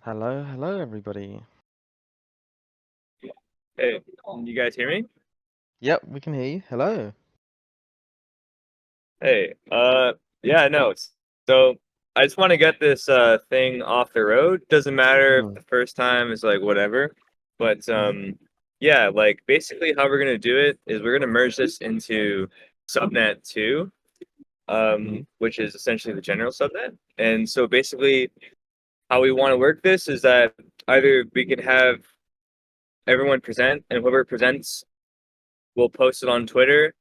Hello, everybody. Hey, can you guys hear me? Yep, we can hear you. Hello. Hey, yeah, no. So I just want to get this thing off the road. Doesn't matter if Mm, the first time is like whatever, but hmm yeah, like basically how we're gonna do it is we're gonna merge this into subnet 2, hmm which is essentially the general subnet. And so basically how we want to work this is that either we could have everyone present, and whoever presents will post it on Twitter.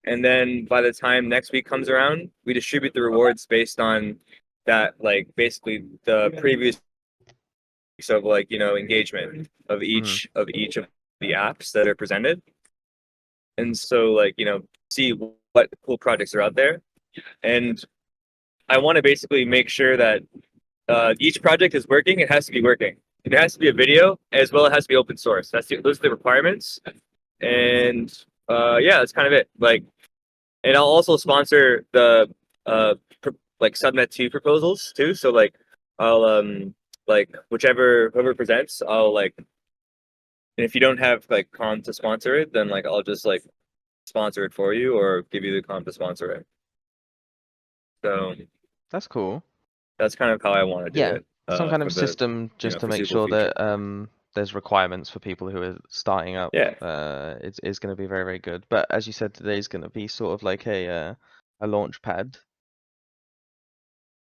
And then by the time next week comes around, we distribute the rewards based on that, like basically the previous weeks of like, engagement of hmm each of the apps that are presented. And so like, see what cool projects are out there. And I want to basically make sure that each project is working. It has to be working. It has to be a video as well. It has to be open source. Those are the requirements. And yeah, that's kind of it. Like, and I'll also sponsor the like subnet 2 proposals too. So like I'll like whoever presents, I'll like, and if you don't have like comp to sponsor it, then like I'll just like sponsor it for you or give you the comp to sponsor it. So That's cool. that's kind of how I want to do Yeah, it some kind for of the system just to make foreseeable sure future. that there's requirements for people who are starting up. Yeah. It's going to be very, very good. But as you said, today is going to be sort of like a launch pad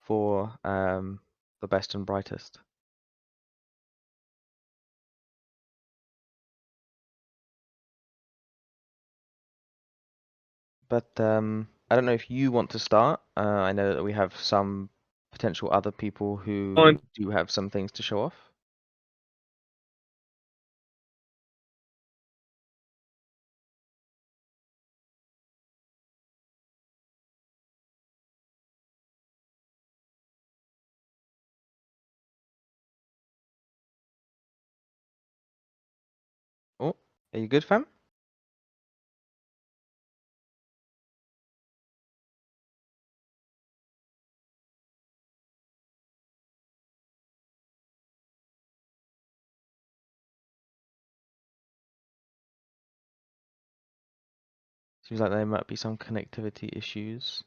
for the best and brightest. But I don't know if you want to start. I know that we have some potential other people who On do have some things to show off. Oh, are you good, fam? Seems like there might be some connectivity issues.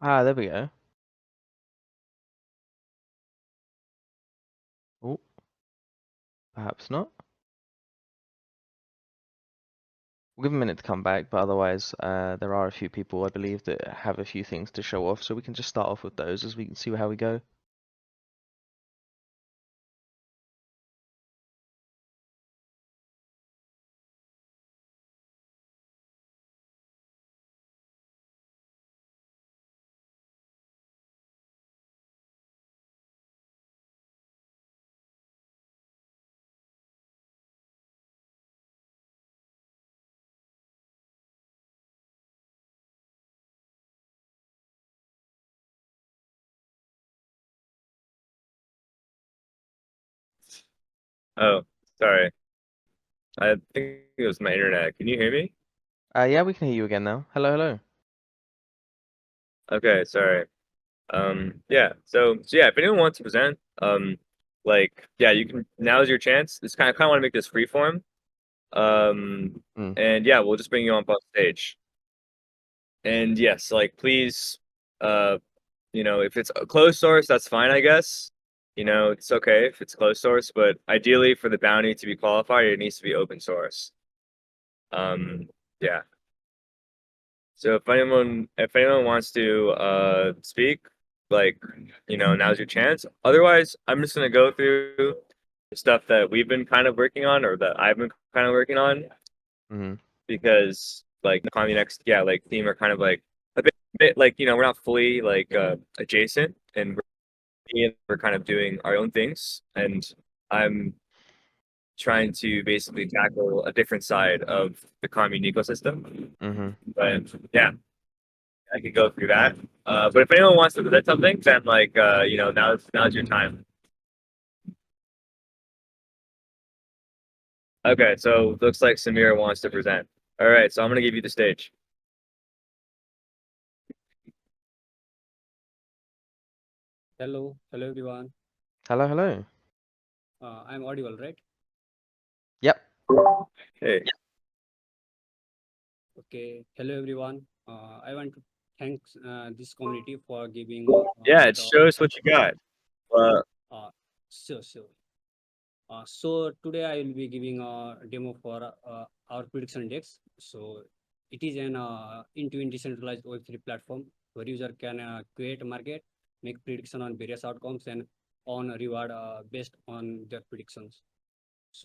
Ah, there we go. Oh, perhaps not. We'll give him a minute to come back, but otherwise, there are a few people, I believe, that have a few things to show off, so we can just start off with those as we can see how we go. Oh, sorry. I think it was my internet. Can you hear me? Yeah, we can hear you again now. Hello. Okay, sorry. Yeah. So yeah, if anyone wants to present, like yeah, you can. Now's your chance. This kind of want to make this free form. Um, Mm. and yeah, we'll just bring you on stage. And yes, like please, uh, if it's a closed source, that's fine, I guess. It's okay if it's closed source, but ideally for the bounty to be qualified, it needs to be open source. Yeah. So if anyone wants to speak, like, now's your chance. Otherwise, I'm just gonna go through the stuff that we've been kind of working on or that I've been kind of working on Mm-hmm. because like the Commune-X, yeah, like theme are kind of like bit like we're not fully like adjacent, and we're kind of doing our own things, and I'm trying to basically tackle a different side of the commune ecosystem. Mm-hmm. But yeah, I could go through that. But if anyone wants to present something, then like now's your time. Okay, so looks like Samir wants to present. All right, so I'm gonna give you the stage. Hello everyone. Hello, hello. I'm audible, right? Yep. Hey, Okay. Hello everyone. I want to thank this community for giving yeah, it the shows what you got. Uh, uh, sure. So today I will be giving a demo for our prediction index. So it is an end-to-end decentralized Web3 platform where user can create a market, make prediction on various outcomes, and on reward based on their predictions.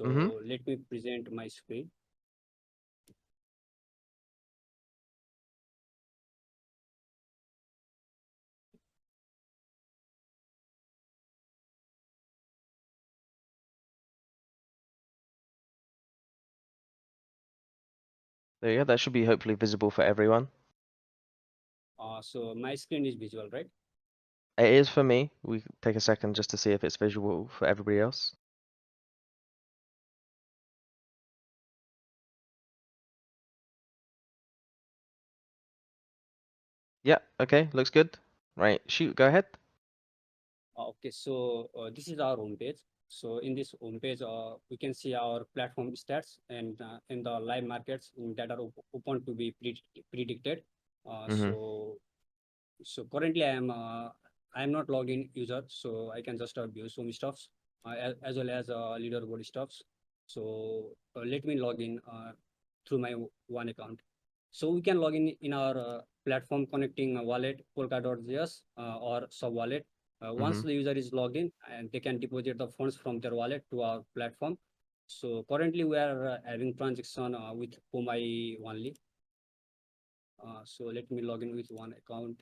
Mm-hmm. So let me present my screen. There you go. That should be hopefully visible for everyone. So my screen is visual, right? It is for me. We can take a second just to see if it's visual for everybody else. Yeah, okay, looks good. Right, shoot, go ahead. Okay, so this is our homepage. So in this homepage, we can see our platform stats and in the live markets that are open to be predicted. Uh, Mm-hmm. so so currently I am not logged in user, so I can just view some stuffs as well as leaderboard stuffs. So let me log in through my one account. So we can log in our platform connecting a wallet, Polka.js or sub wallet. Once Mm-hmm. the user is logged in, and they can deposit the funds from their wallet to our platform. So currently we are having transaction with commune-ai only. So let me log in with one account.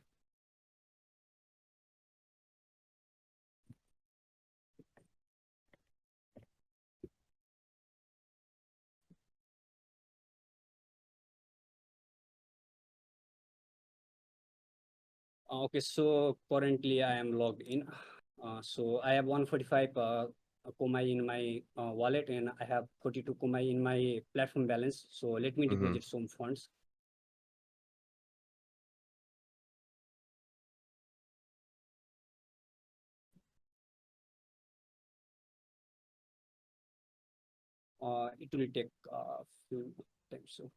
Okay, so currently I am logged in. So I have 145 Komai in my wallet, and I have 42 Komai in my platform balance. So let me Mm-hmm. deposit some funds. It will take a few times. So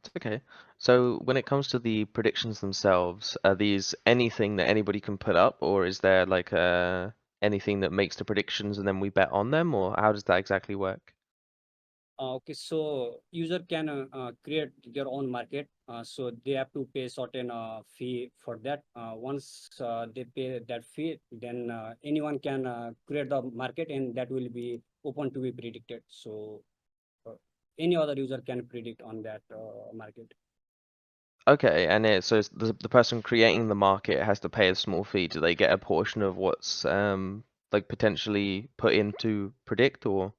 It's okay. So when it comes to the predictions themselves, are these anything that anybody can put up, or is there like anything that makes the predictions and then we bet on them, or how does that exactly work? okay, so user can create their own market. So they have to pay certain fee for that. Once they pay that fee, then anyone can create the market, and that will be open to be predicted. So any other user can predict on that market. Okay, and so it's the person creating the market has to pay a small fee. Do they get a portion of what's like potentially put in to predict, or?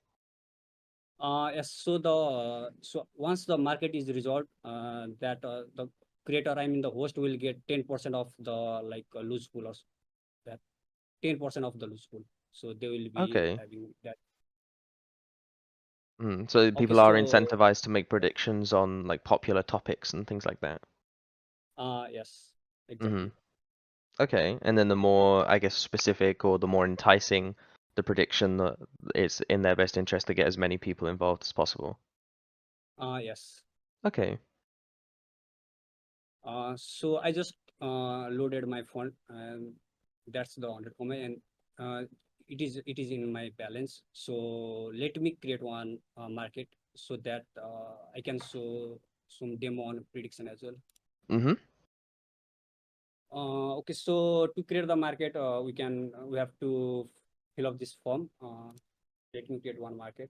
Yes, so so once the market is resolved, that the creator, I mean the host, will get 10% of the like loose pool, or that 10% of the loose pool. So they will be Okay. having that. So Okay, people are so incentivized to make predictions on like popular topics and things like that. yes, hmm exactly. Okay, and then the more, I guess, specific or the more enticing the prediction, it's in their best interest to get as many people involved as possible. Yes. Okay. So I just loaded my phone, and that's the 100 and uh, it is in my balance. So let me create one market so that I can show some demo on prediction as well. hmm Okay, so to create the market, we have to fill up this form. Let me create one market.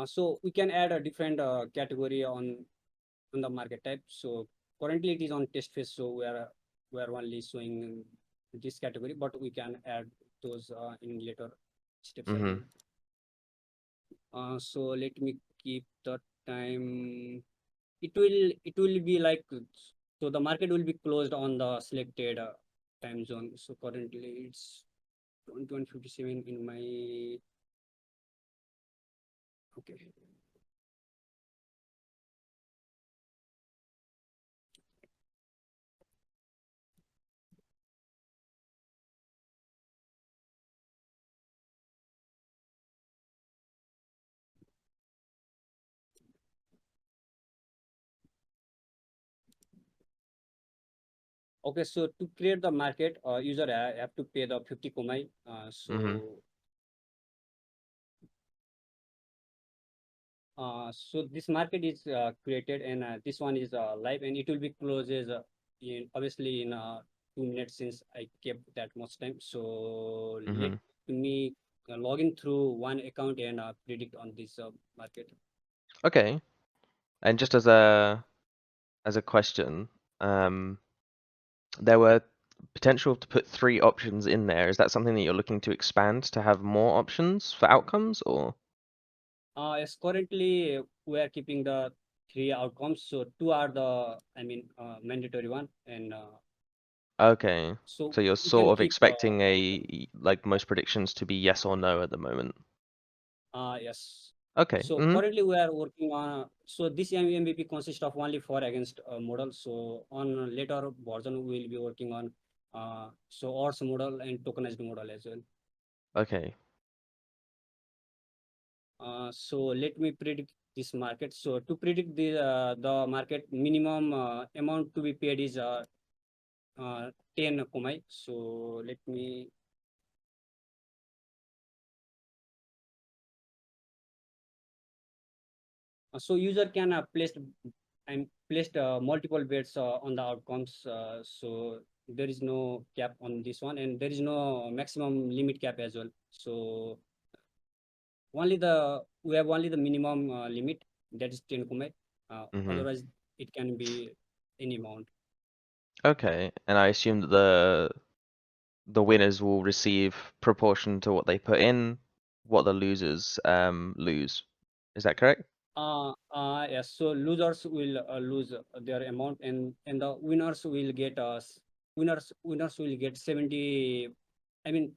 So we can add a different category on the market type. So currently it is on test phase, so we are only showing this category, but we can add those in later steps as Mm-hmm. well. So let me keep the time. It will be like, so the market will be closed on the selected time zone. So currently it's 21:57 in my, okay. Okay, so to create the market, user have to pay the 50 komai. Mm-hmm. So this market is created, and this one is live, and it will be closes in obviously in 2 minutes, since I kept that much time. So let Mm-hmm. me log in through one account and predict on this market. Okay. And just as a question, um, there were potential to put 3 options in there. Is that something that you're looking to expand to have more options for outcomes, or? Yes, currently we are keeping the 3 outcomes. So two are the, mandatory one, and Okay. so So you're we can sort of keep. expecting like most predictions to be yes or no at the moment. Yes. Okay. So Mm-hmm. currently we are working on, so this MVP consists of only for against model. So on later version, we will be working on so odds model and tokenized model as well. Okay. So let me predict this market. So to predict the market, minimum amount to be paid is 10 komai. So let me. So user can placed multiple bets on the outcomes. So there is no cap on this one, and there is no maximum limit cap as well. So we have only the minimum limit, that is 10 kume. Mm-hmm. Otherwise it can be any amount. Okay. And I assume that the winners will receive proportion to what they put in, what the losers lose. Is that correct? Yes. So losers will lose their amount, and the winners will get winners will get 70.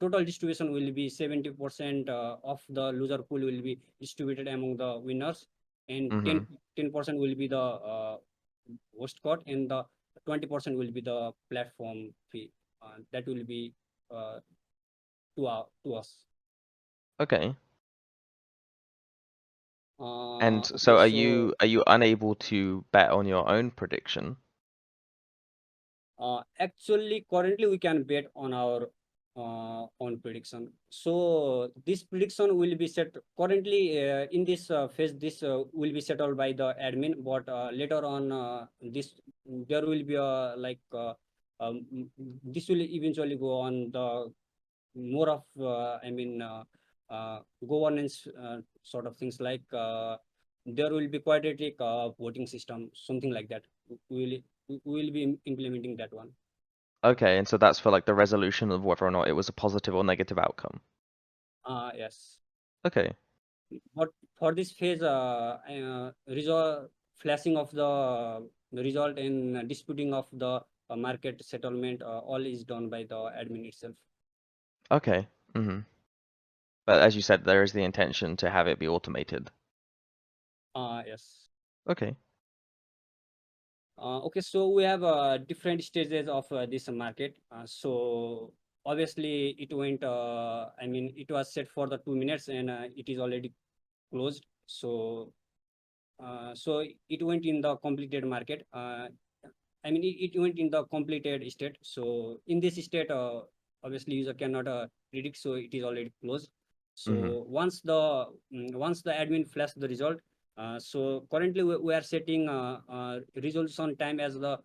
Total distribution will be 70% of the loser pool will be distributed among the winners, and Mm-hmm. 10% will be the host cost, and the 20% will be the platform fee. That will be uh, to us. Okay. And Okay, so so are you unable to bet on your own prediction? Actually, currently we can bet on our own prediction. So this prediction will be set currently in this phase. This will be settled by the admin, but later on, this there will be a um, this will eventually go on the more of governance sort of things, like there will be quadratic voting system, something like that. We will be implementing that one. Okay, and so that's for like the resolution of whether or not it was a positive or negative outcome. Yes. Okay. But for this phase, result flashing of the result and disputing of the market settlement, all is done by the admin itself. Okay. Mm-hmm. But as you said, there is the intention to have it be automated. Yes. Okay. Okay, so we have different stages of this market. So obviously it went, it was set for the 2 minutes, and it is already closed. So so it went in the completed market. It went in the completed state. So in this state, obviously user cannot predict, so it is already closed. Mm-hmm. So once the admin flash the result, so currently we are setting resolution time as the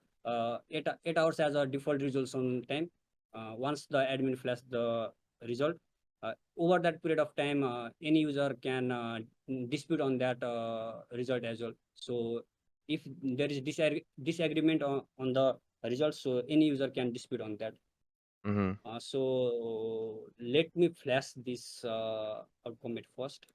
8 hours as a default resolution time. Once the admin flash the result, over that period of time, any user can dispute on that result as well. So if there is disagreement on the results, so any user can dispute on that. So let me flash this outcome at first.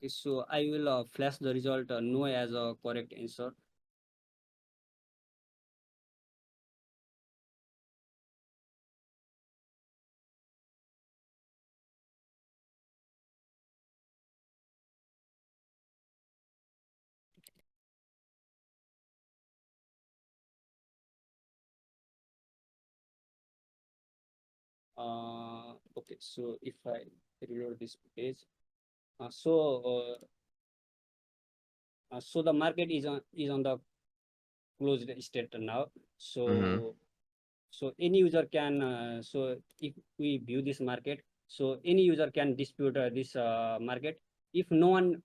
So I will flash the result no as a correct answer. Okay, so if I reload this page, so the market is on the closed state now. So any user can so if we view this market, so any user can dispute this market. If no one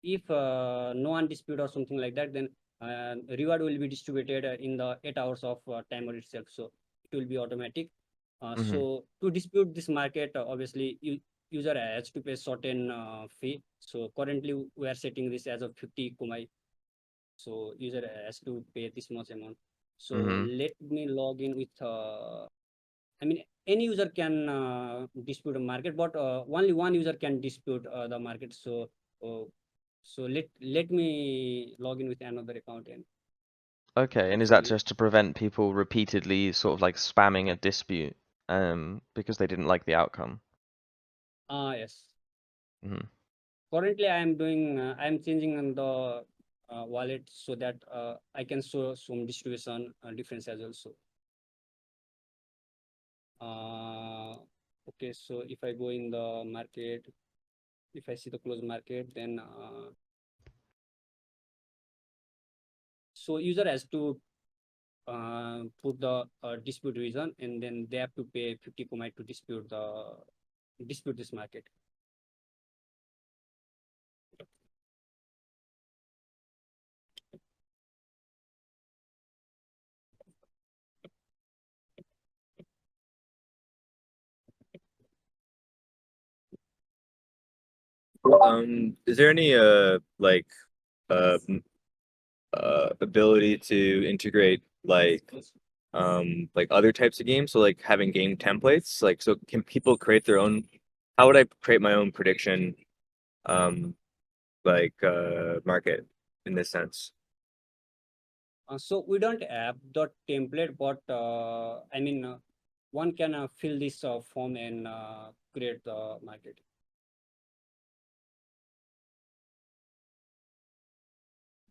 no one dispute or something like that, then reward will be distributed in the 8 hours of timer itself. So it will be automatic. So to dispute this market, obviously user has to pay certain fee. So currently we are setting this as a 50 kumai. So user has to pay this much amount. So let me log in with I mean, any user can dispute a market, but only one user can dispute the market. So let me log in with another account. And Okay, and is that just to prevent people repeatedly sort of like spamming a dispute because they didn't like the outcome? Yes. Currently, I am doing I am changing on the wallet so that I can show some distribution difference as well. So okay, so if I go in the market, if I see the closed market, then so user has to put the dispute reason, and then they have to pay 50 kumai to dispute this market. Is there any like ability to integrate like other types of games? So like having game templates, like so can people create their own? How would I create my own prediction market in this sense? So we don't have the template, but I mean one can fill this form and create the market.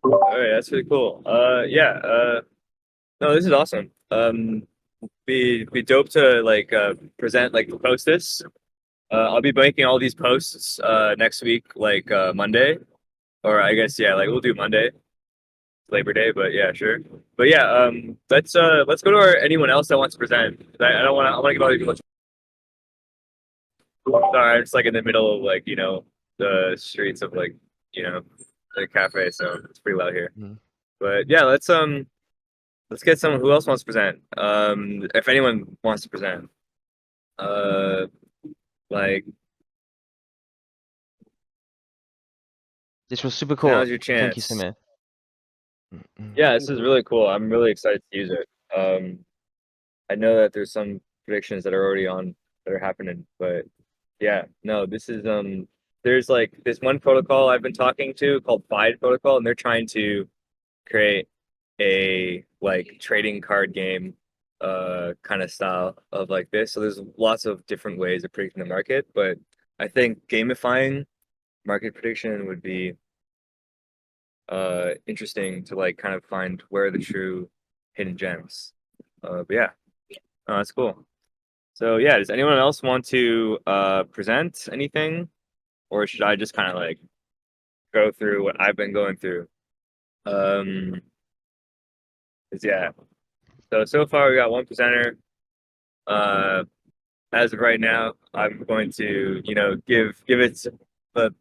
All right, that's really cool. Yeah. No, this is awesome. Be dope to like present like post this. I'll be making all these posts next week, like Monday, or I guess yeah, like we'll do Monday, Labor Day. But yeah, sure. But yeah, let's go to anyone else that wants to present. I don't want to. I want to give other people. Sorry, I'm just like in the middle of like the streets of like the cafe, so it's pretty loud here. But yeah, let's get someone who else wants to present. If anyone wants to present, like This was super cool. now's your Thank you, chance. Samir. Yeah, this Thank is you. really cool. I'm really excited to use it. I know that there's some predictions that are already on that are happening, but yeah, no, this is there's like this one protocol I've been talking to called FIDE protocol, and they're trying to create a like trading card game kind of style of like this. So there's lots of different ways of predicting the market, but I think gamifying market prediction would be interesting to like kind of find where are the true hidden gems. But yeah, that's cool. So yeah, does anyone else want to present anything, or should I just kind of like go through what I've been going through? Yeah. So far we got one presenter. As of right now, I'm going to, give it. But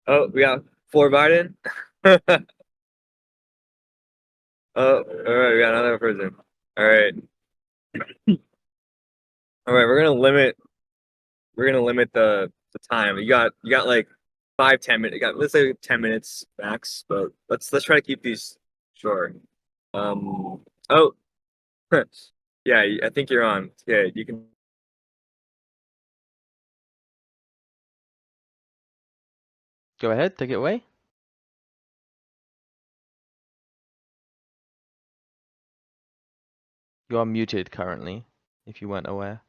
oh, we got 4 Biden. Oh, all right, we got another person. All right, all right. We're gonna limit the time. You got like 5-10 minutes. You got, let's say, 10 minutes max. But let's try to keep these short. Oh, yeah. I think you're on. Yeah, you can. Go ahead, take it away. You are muted currently, if you weren't aware.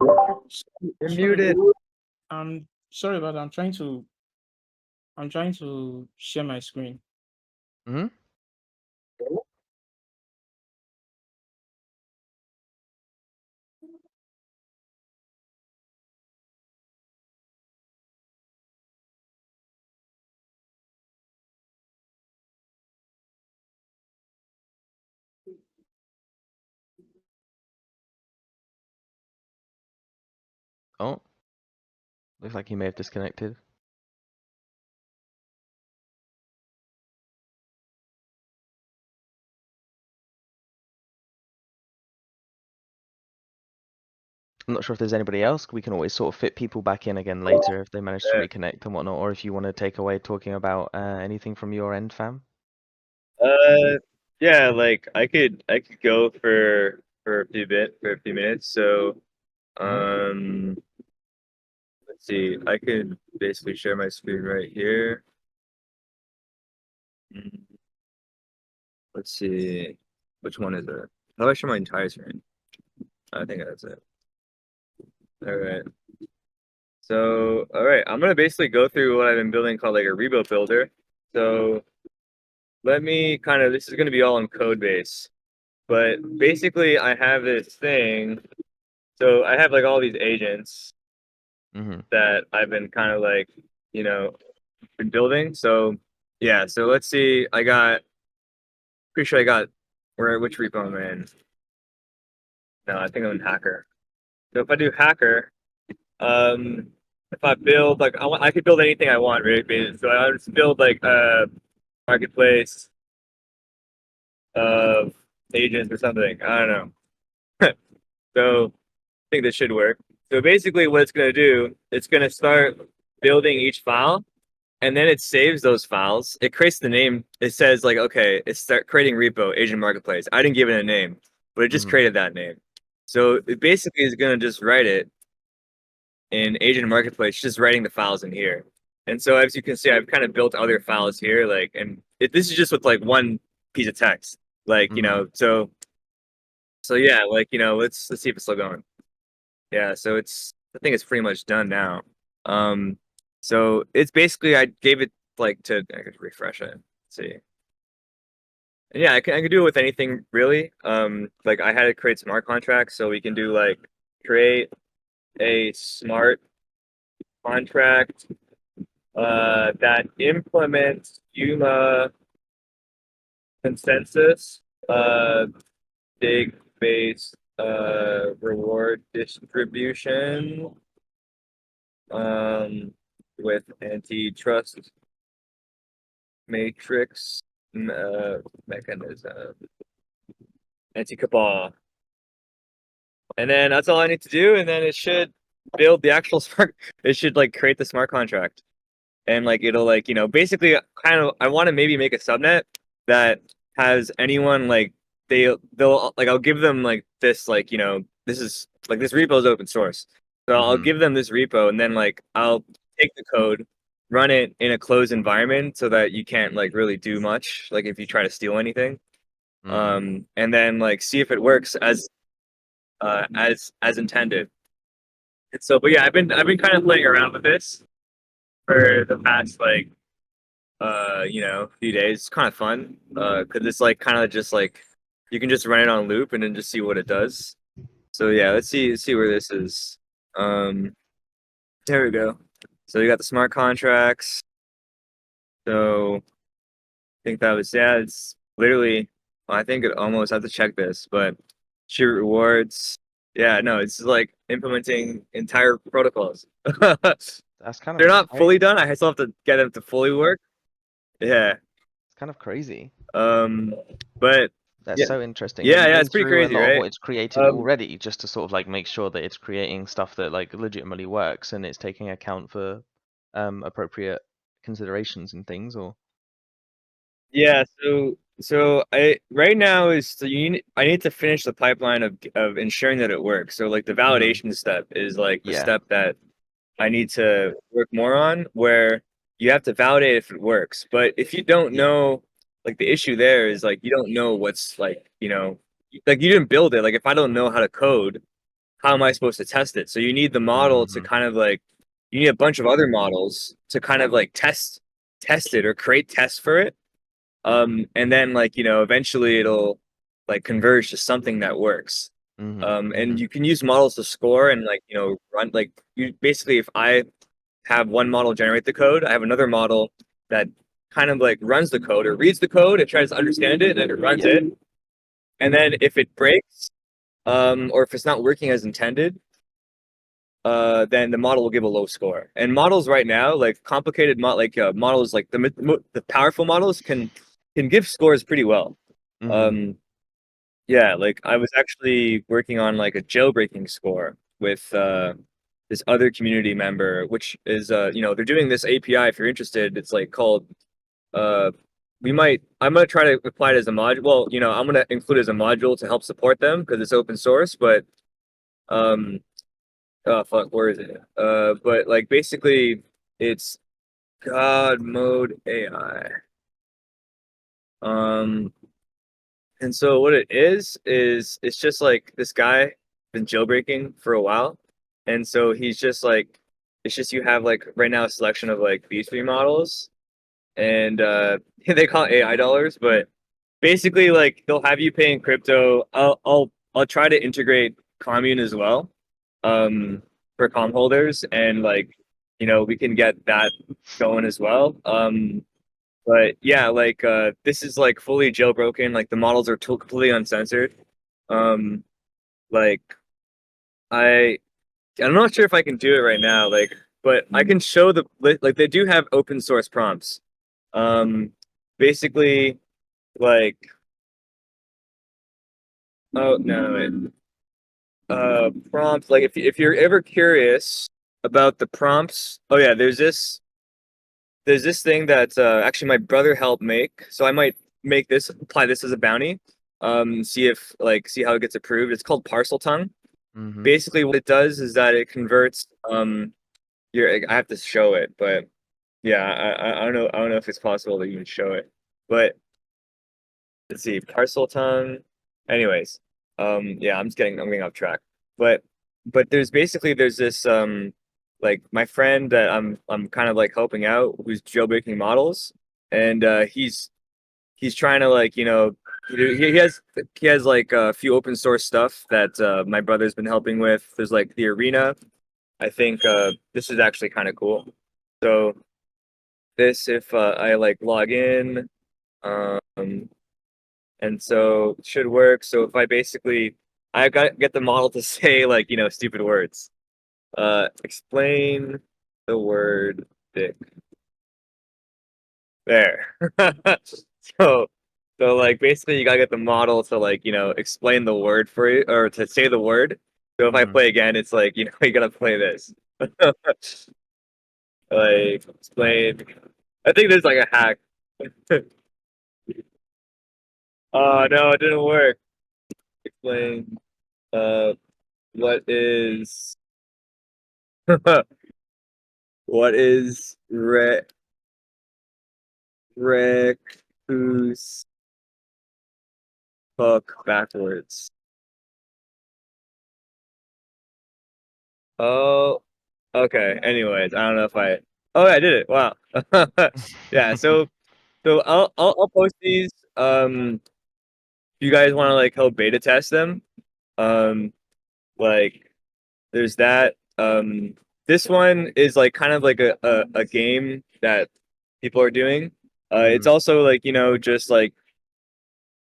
You're Sorry. muted. Sorry about that. I'm trying to share my screen. Mm-hmm. Oh, looks like he may have disconnected. I'm not sure if there's anybody else. We can always sort of fit people back in again later if they manage to Yeah. reconnect and whatnot, or if you want to take away talking about anything from your end, fam. Yeah, like I could go for a few minutes. So, um, let's see. I could basically share my screen right here. Mm, Let's see. Which one is it? How do I show my entire screen? I think that's it. All right. So, all right, I'm gonna basically go through what I've been building called like a rebuild builder. So let me this is gonna be all in code base, but basically I have this thing. So I have like all these agents Mm-hmm. that I've been kind of like, you know, been building. So yeah, so let's see. Pretty sure I got which repo am I in? No, I think I'm in Hacker. So if I do Hacker, um, if I build like I could build anything I want, right? So I would just build like a marketplace of agents or something. I don't know. So I think this should work. So basically, what it's going to do, it's going to start building each file, and then it saves those files. It creates the name. It says like, okay, it's start creating repo agent marketplace. I didn't give it a name, but it just Mm-hmm. created that name. So it basically is going to just write it in agent marketplace, just writing the files in here. And so as you can see, I've kind of built other files here, like, and this is just with like one piece of text, like, Mm-hmm. so yeah, like, let's see if it's still going. Yeah, so I think it's pretty much done now. So it's basically, I gave it like I could refresh it. Let's see. And yeah, I can do it with anything really. Like I had to create smart contracts, so we can do like create a smart contract that implements Yuma consensus, big base reward distribution, with antitrust matrix mechanism, anti-cabal. And then that's all I need to do, and then it should build the actual smart. It should like create the smart contract, and like it'll like basically kind of I want to maybe make a subnet that has anyone like they'll like I'll give them like this like this is like this repo is open source, so I'll Mm-hmm. give them this repo and then like I'll take the code, run it in a closed environment so that you can't like really do much like if you try to steal anything, Mm-hmm. and then like see if it works as intended. And so, but yeah, I've been kind of playing around with this for the past like few days. It's kind of fun because it's like kind of just like you can just run it on loop and then just see what it does. So yeah, let's see where this is. Um, there we go. So you got the smart contracts. So think that was, yeah, it's literally, I think it almost, I have to check this, but sheer rewards. Yeah, no, it's like implementing entire protocols. They're That's kind of not insane. fully done. I still have to get them to fully work. Yeah. It's kind of crazy. But That's yeah, so interesting. Have yeah, you yeah, been it's pretty through a crazy, lot of right? what it's created already, just to sort of like make sure that it's creating stuff that like legitimately works and it's taking account for appropriate considerations and things, or Yeah, so I right now is I need to finish the pipeline of ensuring that it works. So like the validation step is like the yeah, step that I need to work more on, where you have to validate if it works. But if you don't yeah, know, like the issue there is like you don't know what's like, like you didn't build it. Like if I don't know how to code, how am I supposed to test it? So you need the model to hmm kind of like you need a bunch of other models to kind of like test it or create tests for it. And then like, eventually it'll like converge to something that works. And you can use models to score and like, run like you basically if I have one model generate the code, I have another model that kind of like runs the code or reads the code, it tries to understand it, and then it runs it. And then if it breaks, or if it's not working as intended, then the model will give a low score. And models right now, like complicated models, like the powerful models can give scores pretty well. Um, yeah, like I was actually working on like a jailbreaking score with this other community member, which is they're doing this API. If you're interested, it's like called uh, I'm gonna try to apply it as a module. Well, I'm gonna include it as a module to help support them because it's open source. But um, oh fuck, where is it? But like basically, it's God mode AI. Um, and so what it is it's just like this guy been jailbreaking for a while, and so he's just like it's just you have like right now a selection of like B3 models, and they call it AI dollars, but basically like they'll have you pay in crypto. I'll try to integrate commune as well, for com holders, and like we can get that going as well. But yeah, like this is like fully jailbroken. Like the models are completely uncensored. Um, like I I'm not sure if I can do it right now. Like, but I can show like they do have open source prompts. Um, basically like oh no wait. Prompts like if you're ever curious about the prompts. Oh yeah, there's this thing that actually my brother helped make. So I might apply this as a bounty. See how it gets approved. It's called parcel tongue. Basically, what it does is that it converts your. I have to show it, but yeah, I don't know if it's possible to even show it. But let's see, parcel tongue. Anyways, yeah, I'm getting off track. But there's this like my friend that I'm kind of like helping out who's jailbreaking models, and he's trying to like he has like a few open source stuff that my brother's been helping with. There's like the arena. I think this is actually kind of cool. So this if I like log in, um, and so it should work. So if I basically I got get the model to say like stupid words. Explain the word dick. There. So like basically you gotta get the model to like explain the word for you or to say the word. So if I play again, it's like you gotta play this. Like explain. I think there's like a hack. Oh no, it didn't work. Explain. Uh, what is what is recluse hook backwards? Oh, okay. Anyways, I don't know if I. Oh, I did it. Wow. Yeah. So I'll post these. If you guys want to like help beta test them, um, like there's that. This one is like kind of like a game that people are doing. It's also like, just like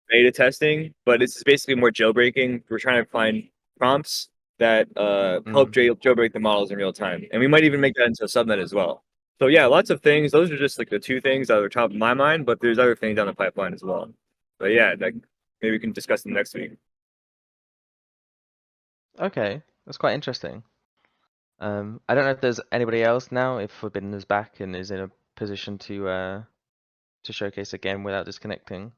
beta testing, but it's basically more jailbreaking. We're trying to find prompts that help jailbreak the models in real time. And we might even make that into a subnet as well. So yeah, lots of things. Those are just like the two things that are top of my mind, but there's other things down the pipeline as well. But yeah, like maybe we can discuss them next week. Okay, that's quite interesting. I don't know if there's anybody else now, if Forbidden is back and is in a position to showcase again without disconnecting.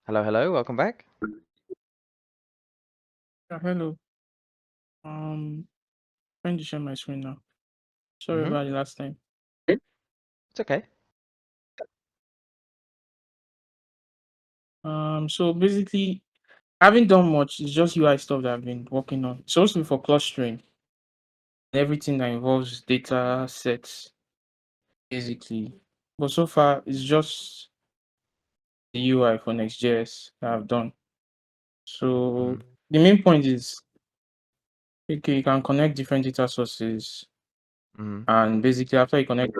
Hello, hello, welcome back. Hello. Trying to share my screen now. Sorry about the last time. It's okay. So basically, I haven't done much. It's just UI stuff that I've been working on. It's mostly for clustering. Everything that involves data sets, basically. But so far, it's just the UI for Next.js that I've done. So the main point is, okay, you can connect different data sources, and basically after you connect,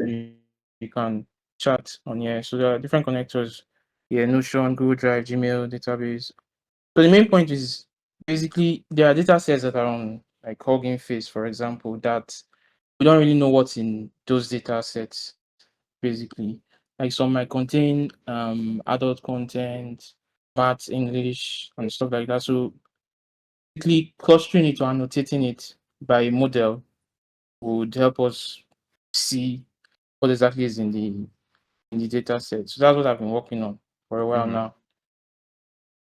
you can chat on here. So there are different connectors. Yeah, Notion, Google Drive, Gmail, database. So the main point is basically there are data sets that are on like Hugging Face, for example, that we don't really know what's in those data sets. Basically, like some might contain adult content, maths, English, and stuff like that. So basically, clustering it or annotating it by a model would help us see what exactly is in the data set. So that's what I've been working on for a while now.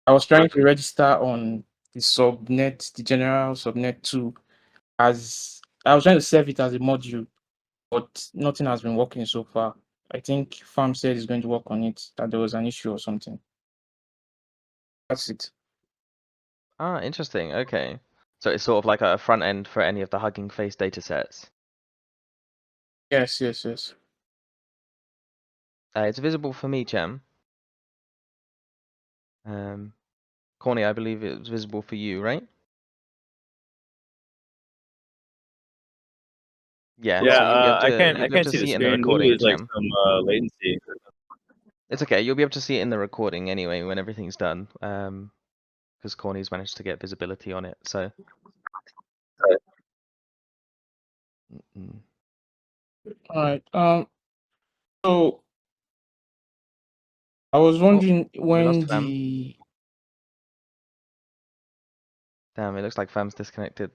I was trying to register on the subnet, the general subnet 2, as I was trying to save it as a module, but nothing has been working so far. I think Farm said he's going to work on it, that there was an issue or something. That's it. Ah, interesting. Okay. So it's sort of like a front end for any of the Hugging Face datasets. Yes. It's visible for me, Chem. Corny, I believe it was visible for you, right? Yeah, so you'll be able I to can't you'll be able to see the see it in the screen. Maybe recording, it's like Chem. some latency. It's okay. You'll be able to see it in the recording anyway when everything's done. Because Corny's managed to get visibility on it. So. All right. So I was wondering We when lost Fam. the Damn, it looks like Fam's disconnected.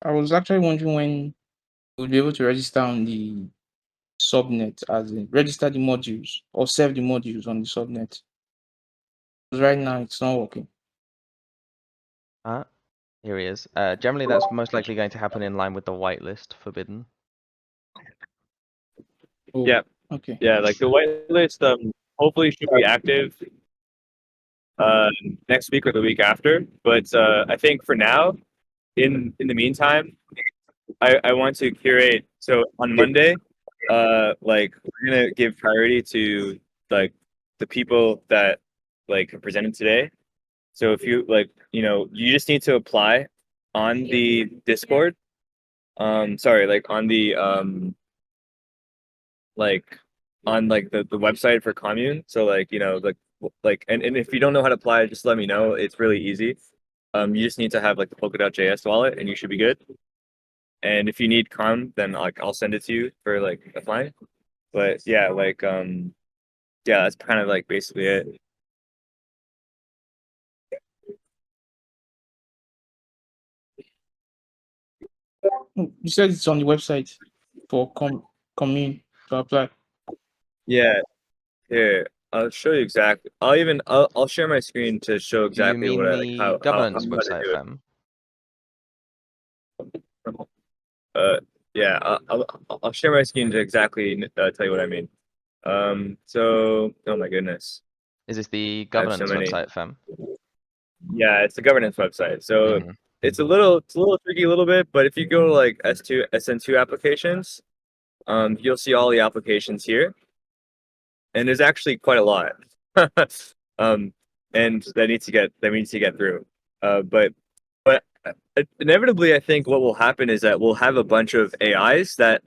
I was actually wondering when we'll be able to register on the subnet, as in register the modules or save the modules on the subnet. Because right now it's not working. Here he is. Generally, that's most likely going to happen in line with the whitelist forbidden. Oh, Yeah. okay. Yeah, like the whitelist hopefully should be active next week or the week after. But I think for now, in the meantime, I want to curate. So on Monday, like we're gonna give priority to like the people that like presented today. So if you like, you just need to apply on the Discord. Sorry, like on the like on like the website for commune. So like, and if you don't know how to apply, just let me know. It's really easy. You just need to have like the Polkadot.js wallet and you should be good. And if you need com, then like I'll send it to you for like applying. But yeah, like yeah, that's kind of like basically it. You said it's on the website for commune to apply. Yeah, here I'll show you exactly. I'll share my screen to show Do you exactly what mean I like the how governance to website, do Fam? it. Yeah, I'll share my screen to exactly tell you what I mean. So oh my goodness, Is this the I have so governance many. website, Fam? Yeah, it's the governance website. So it's a little tricky a little bit, but if you go to like SN2 applications, you'll see all the applications here. and there's actually quite a lot. And that needs to get through. But inevitably, I think what will happen is that we'll have a bunch of AIs that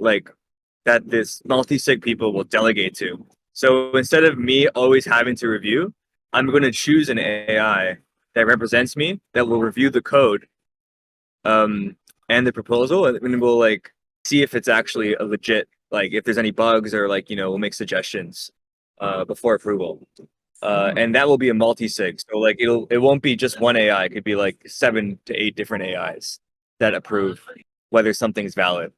this multi-sig people will delegate to. So instead of me always having to review, I'm going to choose an AI that represents me that will review the code, and the proposal, and we'll like see if it's actually a legit, like if there's any bugs, or like, we'll make suggestions before approval. And that will be a multi-sig. So like it won't be just one AI. It could be like 7 to 8 different AIs that approve whether something's valid.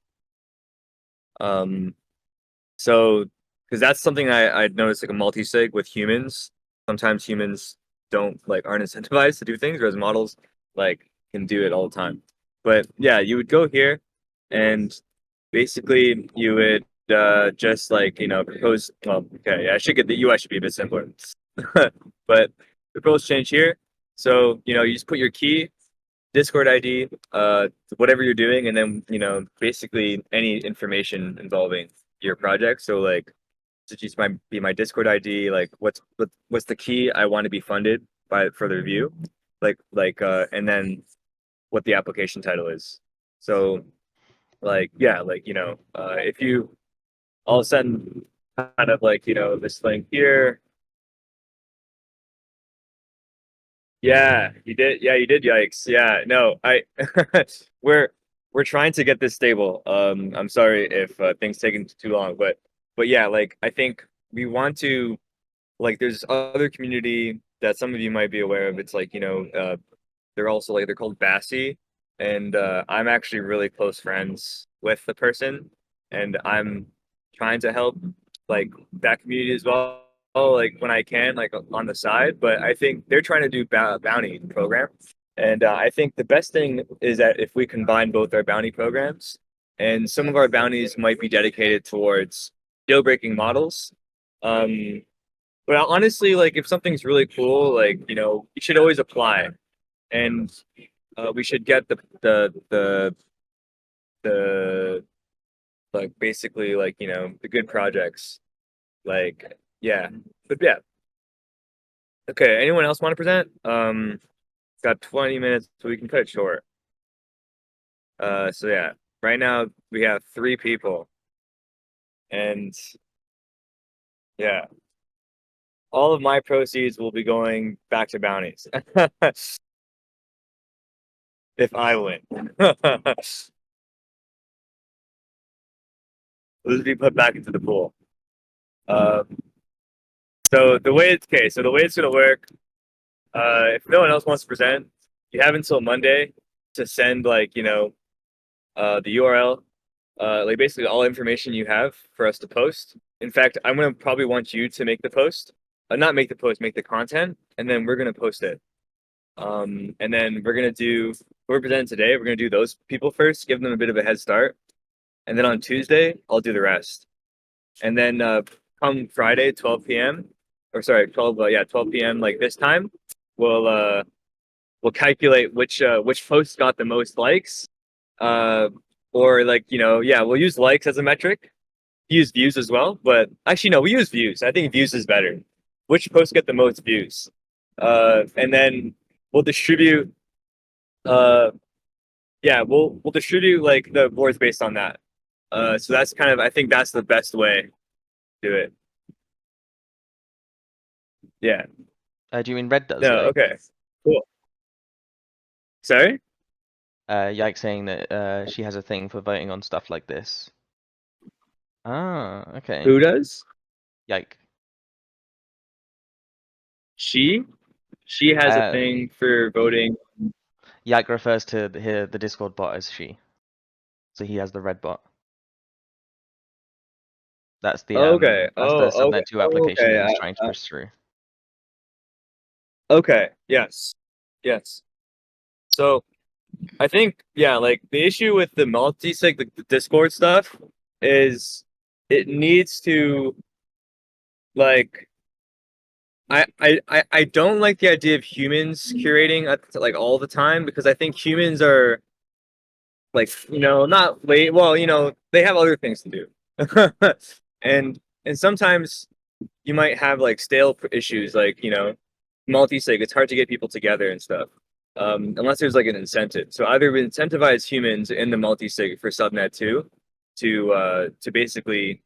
So because that's something I'd noticed, like a multi-sig with humans. Sometimes humans aren't incentivized to do things, whereas models can do it all the time. But yeah, you would go here, and basically you would just propose. Well, okay, yeah, I should get the UI should be a bit simpler. But propose change here. So you just put your key, Discord ID, whatever you're doing, and then basically any information involving your project. So to just be my Discord ID, like what's the key I want to be funded by for the review, and then what the application title is. So if you all of a sudden kind of this link here. Yeah, you did. Yeah, you did. Yikes. Yeah, no, we're trying to get this stable. I'm sorry if things taking too long, but yeah, I think we want to, there's other community that some of you might be aware of. It's they're also they're called Bassi, and I'm actually really close friends with the person, and I'm trying to help that community as well, when I can, on the side. But I think they're trying to do bounty program, and I think the best thing is that if we combine both our bounty programs, and some of our bounties might be dedicated towards deal-breaking models. But honestly, if something's really cool, you should always apply, and we should get the basically the good projects. Yeah, but yeah. Okay, anyone else want to present? Got 20 minutes, so we can cut it short. So yeah, right now we have 3 people, and yeah, all of my proceeds will be going back to bounties if I win. Those be put back into the pool. So the way it's gonna work, if no one else wants to present, you have until Monday to send the URL, basically all information you have for us to post. In fact, I'm gonna probably want you to make the post, not make the post, make the content, and then we're gonna post it. And then we're gonna do what we're presenting today. We're gonna do those people first, give them a bit of a head start, and then on Tuesday I'll do the rest. And then come Friday, 12 p.m. or sorry, 12 p.m. this time, we'll calculate which post got the most likes, or we'll use likes as a metric. Use views as well, but actually no, we use views. I think views is better. Which posts get the most views, and then we'll distribute. We'll distribute the boards based on that. So that's I think that's the best way to do it. Yeah. Do you mean Red does? No. Okay. Cool. Sorry. Yike saying that she has a thing for voting on stuff like this. Ah, okay. Who does? Yike. She has a thing for voting. Yike refers to the Discord bot as she. So he has the red bot. That's the Okay. that's the subnet 2 application okay. that he's trying to push through. Okay. Yes. So I think the issue with the multi-sig, the Discord stuff, is it needs to I don't like the idea of humans curating all the time, because I think humans are not late. Well, they have other things to do, and sometimes you might have like stale issues, like, you know, multi-sig, it's hard to get people together and stuff. Unless there's like an incentive. So either we incentivize humans in the multi-sig for subnet 2 to basically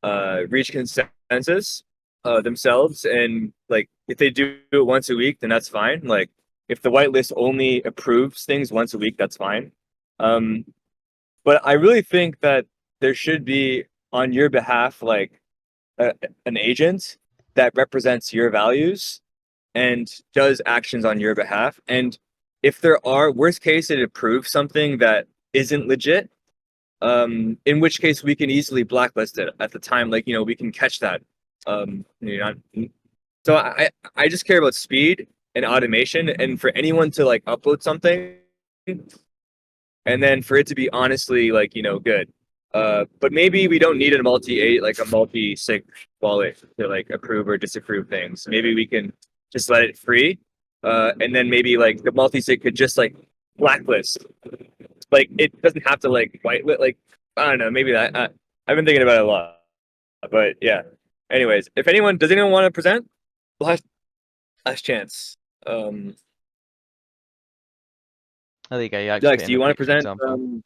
reach consensus themselves, and like if they do it once a week, then that's fine. Like if the whitelist only approves things once a week, that's fine. But I really think that there should be on your behalf like an agent that represents your values and does actions on your behalf. And if there are, worst case, it approves something that isn't legit, in which case we can easily blacklist it at the time. Like, you know, we can catch that. You know, so I just care about speed and automation, and for anyone to like upload something and then for it to be honestly like, you know, good. But maybe we don't need a multi-sig wallet to like approve or disapprove things. Maybe we can just let it free. And then maybe like the multi-sig could just like blacklist. Like it doesn't have to like whitelist. Like I don't know. Maybe that. I've been thinking about it a lot. But yeah. Anyways, if anyone does anyone want to present? Last chance. Oh, there you go. You actually Dex, put do in you a want to picture present? example.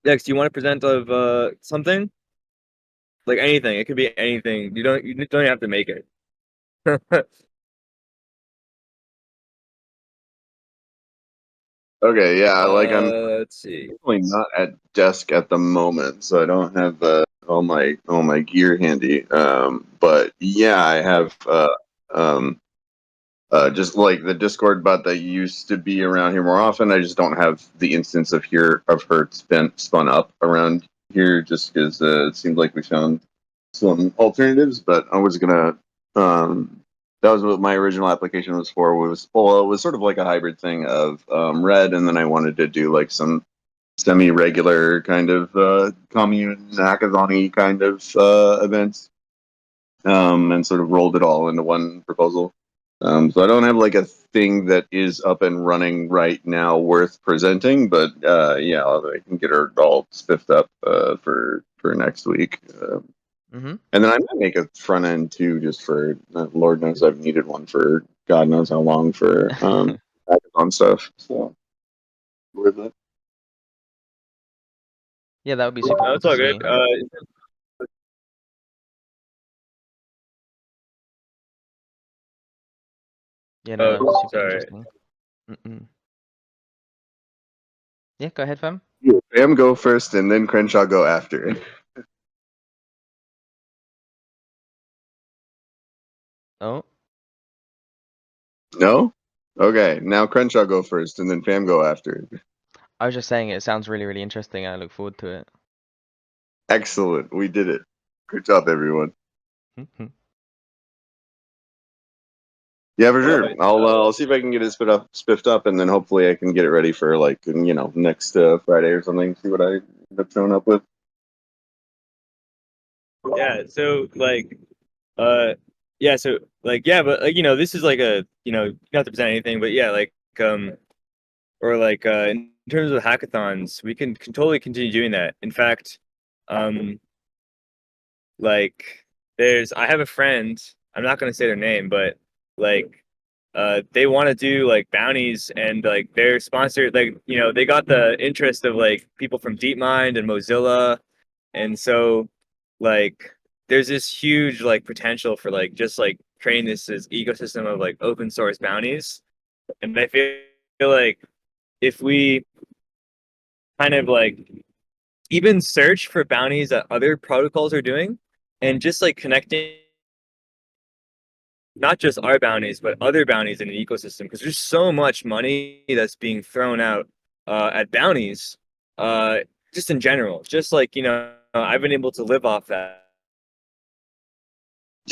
Dex, do you want to present of something? Like anything. It could be anything. You don't even have to make it. Okay, yeah, like I'm Let's see. definitely not at desk at the moment, so I don't have all my gear handy. But yeah, I have um just like the Discord bot that used to be around here more often. I just don't have the instance of her spun up around here, just because it seemed like we found some alternatives. But I was gonna that was what my original application was for. Well, it was sort of like a hybrid thing of red, and then I wanted to do like some semi-regular kind of commune hackathon-y kind of events, and sort of rolled it all into one proposal. So I don't have like a thing that is up and running right now worth presenting, but yeah, I can get her all spiffed up for next week. Mm-hmm. And then I might make a front end too, just for Lord knows I've needed one for God knows how long for hackathon stuff. So worth it. Yeah, that would be super No, cool it's to all see. good. Yeah, no, that would be super Sorry. interesting. Mm-mm. Yeah, go ahead, fam. Sam go first, and then Crenshaw go after. Oh, No? Okay, now Crenshaw go first, and then Fam go after. I was just saying it sounds really, really interesting. I look forward to it. Excellent, we did it. Good job, everyone. Mhm. Yeah, for sure. Right. I'll see if I can get it spiffed up, and then hopefully I can get it ready for like next Friday or something. See what I end up showing up with. Yeah. So like, yeah. So like, yeah. But like, you know, this is like a, you know, not to present anything, but yeah, like, or like, in terms of hackathons, we can totally continue doing that. In fact, like, I have a friend. I'm not gonna say their name, but like, they want to do like bounties, and like they're sponsored. Like, you know, they got the interest of like people from DeepMind and Mozilla, and so like there's this huge like potential for like just like creating this ecosystem of like open source bounties. And I feel like if we kind of like even search for bounties that other protocols are doing, and just like connecting not just our bounties but other bounties in an ecosystem, because there's so much money that's being thrown out at bounties, just in general. Just like, you know, I've been able to live off that.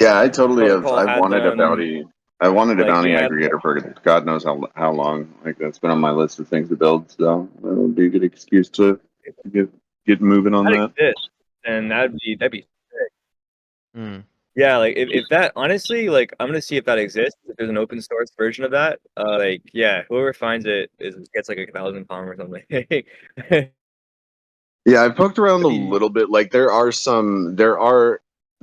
Yeah, I totally have. Protocol I has wanted a bounty. I wanted a like bounty we have aggregator for God knows how long. Like that's been on my list of things to build. So that would be a good excuse to get moving on that that. exists, and that'd be sick. Mm. Yeah, like if that honestly, like I'm gonna see if that exists. If there's an open source version of that, like yeah, whoever finds it gets like 1,000 palm or something. Yeah, I've poked around a That'd be- little bit. Like there are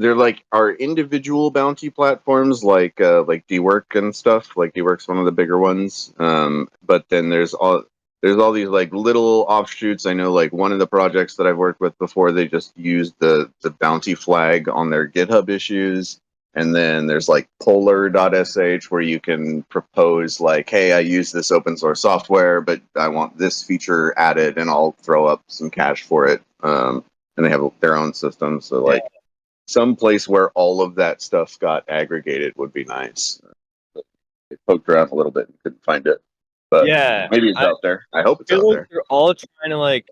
there like are individual bounty platforms like Dwork and stuff. Like Dwork's one of the bigger ones. But then there's all these like little offshoots. I know like one of the projects that I've worked with before, they just used the bounty flag on their GitHub issues. And then there's like polar.sh where you can propose like, hey, I use this open source software, but I want this feature added and I'll throw up some cash for it. And they have their own system. So like some place where all of that stuff got aggregated would be nice. I poked around a little bit and couldn't find it. But Yeah, maybe it's out there. I hope it's I out feel like there. they're all trying to like.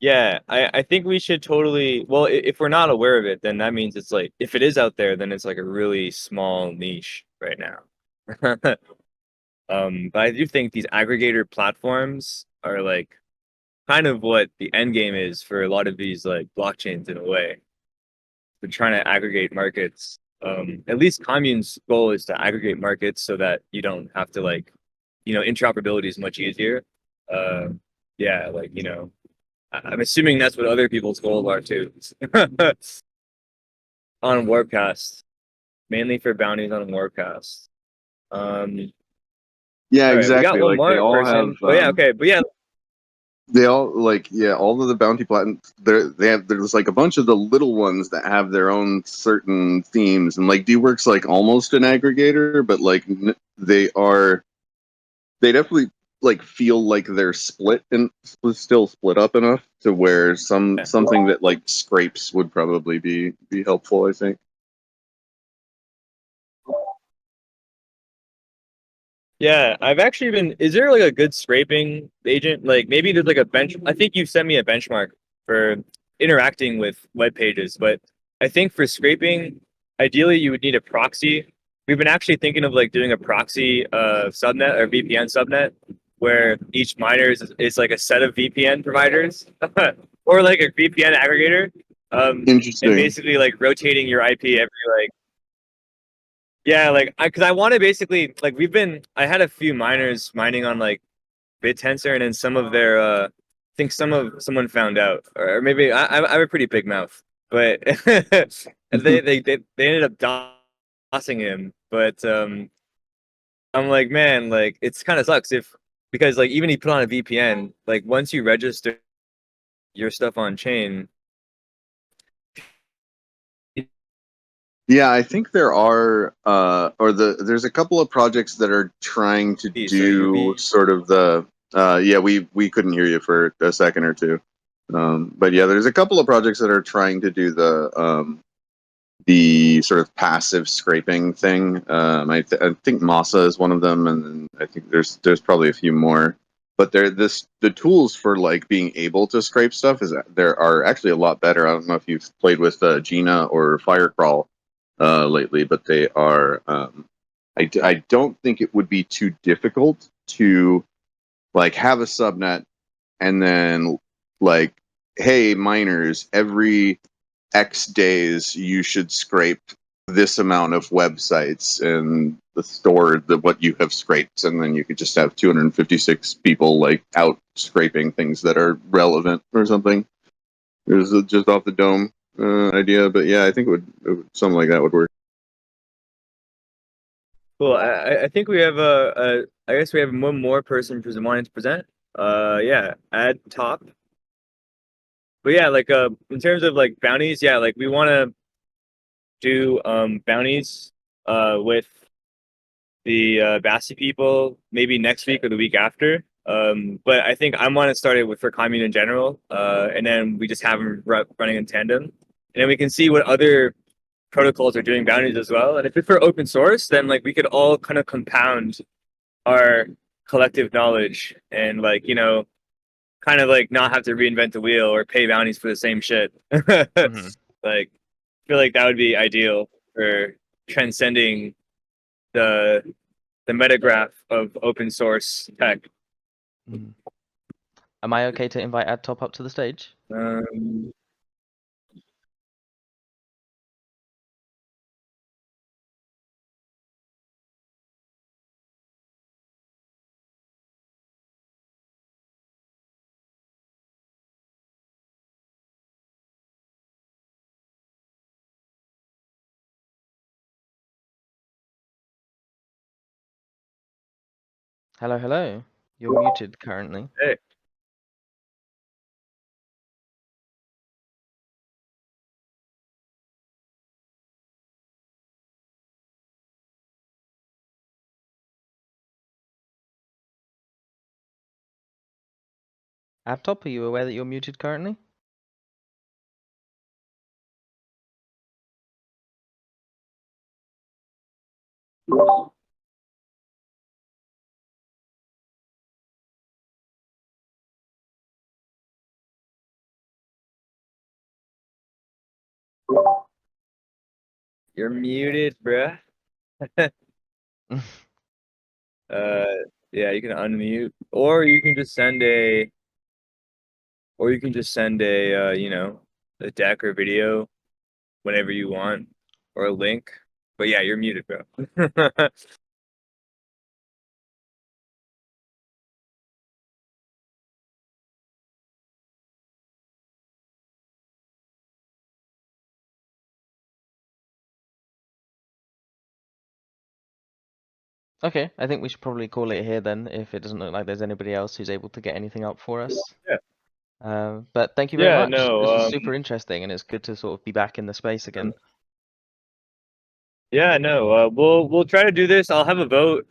Yeah, I think we should totally. Well, if we're not aware of it, then that means it's like if it is out there, then it's like a really small niche right now. But I do think these aggregator platforms are like kind of what the end game is for a lot of these like blockchains in a way. They're trying to aggregate markets. At least Commune's goal is to aggregate markets so that you don't have to like, interoperability is much easier. Yeah, like I'm assuming that's what other people's goals are too. On Warpcast, mainly for bounties on Warpcast. Yeah, All right, we got exactly. one Like they more all have person. But yeah, okay, but yeah, they all like all of the bounty platforms there's like a bunch of the little ones that have their own certain themes, and like Dwork's like almost an aggregator, but like they definitely like feel like they're split and still split up enough to where something that like scrapes would probably be helpful, I think. yeah, I've actually been. Is there like a good scraping agent? Like maybe there's like a bench. I think you sent me a benchmark for interacting with web pages, but I think for scraping, ideally you would need a proxy. We've been actually thinking of like doing a proxy subnet or VPN subnet where each miner is like a set of VPN providers or like a VPN aggregator. And Interesting. basically like rotating your IP every like yeah, like because I want to basically like I had a few miners mining on like BitTensor and then some of their I think someone found out or maybe I have a pretty big mouth, but and they ended up doxing him, but I'm like man, like it's kind of sucks if because like even if you put on a VPN, like once you register your stuff on chain. Yeah, I think there are there's a couple of projects that are trying to So your do sort of the yeah, we couldn't hear you for a second or two. But yeah, there's a couple of projects that are trying to do the sort of passive scraping thing. I think Masa is one of them, and then I think there's probably a few more. But the tools for like being able to scrape stuff there are actually a lot better. I don't know if you've played with Gina or Firecrawl lately, but they are. I don't think it would be too difficult to like have a subnet and then like, hey miners, every X days you should scrape this amount of websites and store what you have scraped, and then you could just have 256 people like out scraping things that are relevant or something. It was just off the dome idea, but yeah, I think something like that would work. Cool. I think we have I guess we have one more person wanting to present. Yeah, add top. But yeah, like in terms of like bounties, yeah, like we want to do bounties with the Bassi people maybe next week or the week after. But I think I want to start it with for commune in general, and then we just have them running in tandem, and then we can see what other protocols are doing bounties as well. And if it's for open source, then like we could all kind of compound our collective knowledge and like kind of like not have to reinvent the wheel or pay bounties for the same shit. Hmm. Like I feel like that would be ideal for transcending the metagraph of open source tech. Hmm. Am I okay to invite Ad Top up to the stage? Um, Hello, hello. You're muted currently. Hey. Abtop, are you aware that you're muted currently? You're muted, bruh. Yeah, you can unmute, or you can just send a, you know, a deck or video whenever you want, or a link. But yeah, you're muted, bro. Okay, I think we should probably call it here then, if it doesn't look like there's anybody else who's able to get anything up for us. Yeah. But thank you very Yeah, much. This no, was super interesting, and it's good to sort of be back in the space again. yeah, no, we'll try to do this. I'll have a vote,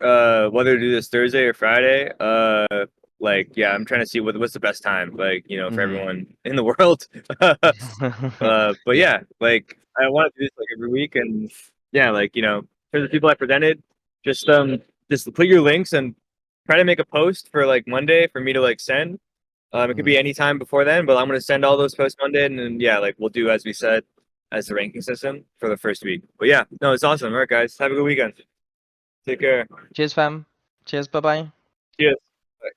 whether to do this Thursday or Friday. Like, yeah, I'm trying to see what's the best time, like, you know, for Mhm. everyone in the world. But Yeah. yeah, like, I want to do this like every week, and yeah, like, you know, for the people I presented, just put your links and try to make a post for like Monday for me to like send. It could be any time before then, but I'm gonna send all those posts Monday, and then yeah, like we'll do as we said as the ranking system for the first week. But yeah, no, it's awesome. All right, guys, have a good weekend. Take care. Cheers, fam. Cheers. Bye bye. Cheers. Bye.